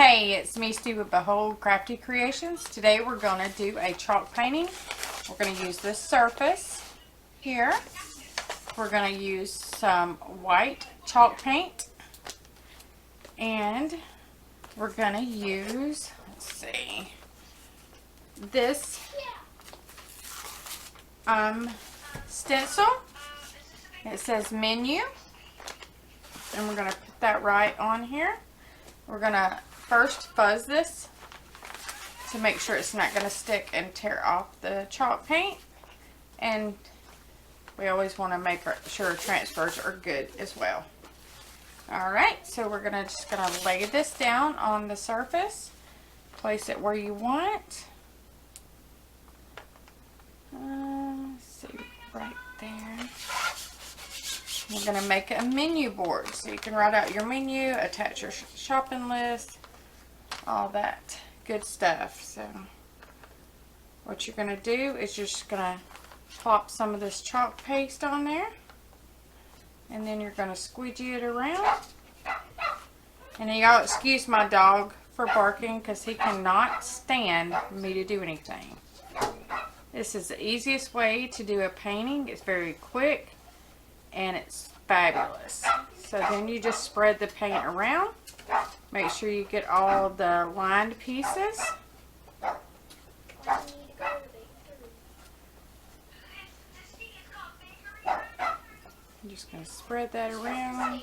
Hey, it's me, Stu with Behold Crafty Creations. Today we're going to do a chalk painting. We're going to use this surface here. We're going to use some white chalk paint. And we're going to use, let's see, this stencil. It says menu. And we're going to put that right on here. We're going to first fuzz this to make sure it's not going to stick and tear off the chalk paint. And we always want to make sure transfers are good as well. Alright, so we're just going to lay this down on the surface. Place it where you want. Let's see, right there. We're going to make a menu board so you can write out your menu, attach your shopping list, all that good stuff. So what you're going to do is you're just going to plop some of this chalk paste on there, and then you're going to squeegee it around. And y'all excuse my dog for barking because he cannot stand me to do anything. This is the easiest way to do a painting. It's very quick and it's fabulous. So then you just spread the paint around. Make sure you get all the lined pieces. I'm just going to spread that around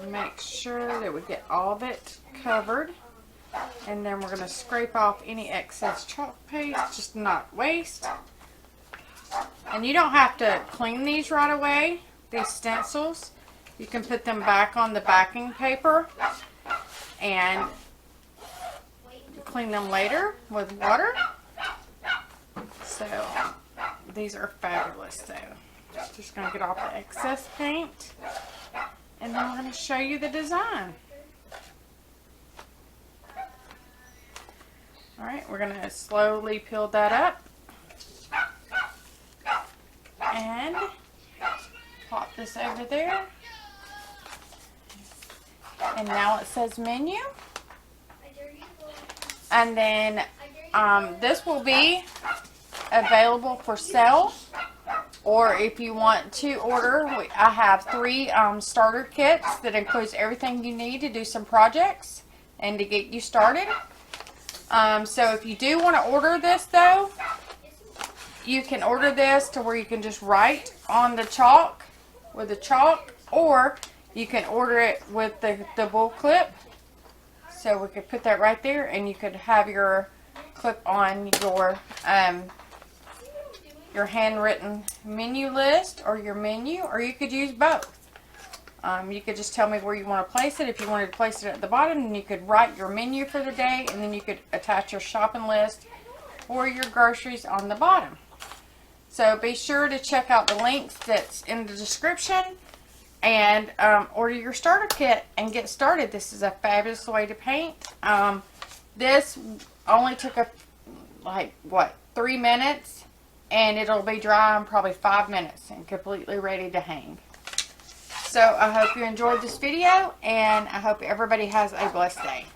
and make sure that we get all of it covered. And then we're going to scrape off any excess chalk paste, just not waste. And you don't have to clean these right away, these stencils. You can put them back on the backing paper and clean them later with water. So these are fabulous though. Just going to get off the excess paint, and then we're going to show you the design. Alright, we're going to slowly peel that up and pop this over there. And now it says menu. And then this will be available for sale, or if you want to order, I have 3 starter kits that includes everything you need to do some projects and to get you started. So if you do want to order this though, you can order this to where you can just write on the chalk with the chalk, or you can order it with the bull clip. So we could put that right there, and you could have your clip on your handwritten menu list or your menu, or you could use both. You could just tell me where you want to place it. If you wanted to place it at the bottom, then you could write your menu for the day, and then you could attach your shopping list or your groceries on the bottom. So be sure to check out the links that's in the description and order your starter kit and get started. This is a fabulous way to paint. This only took 3 minutes, and it'll be dry in probably 5 minutes and completely ready to hang. So I hope you enjoyed this video, and I hope everybody has a blessed day.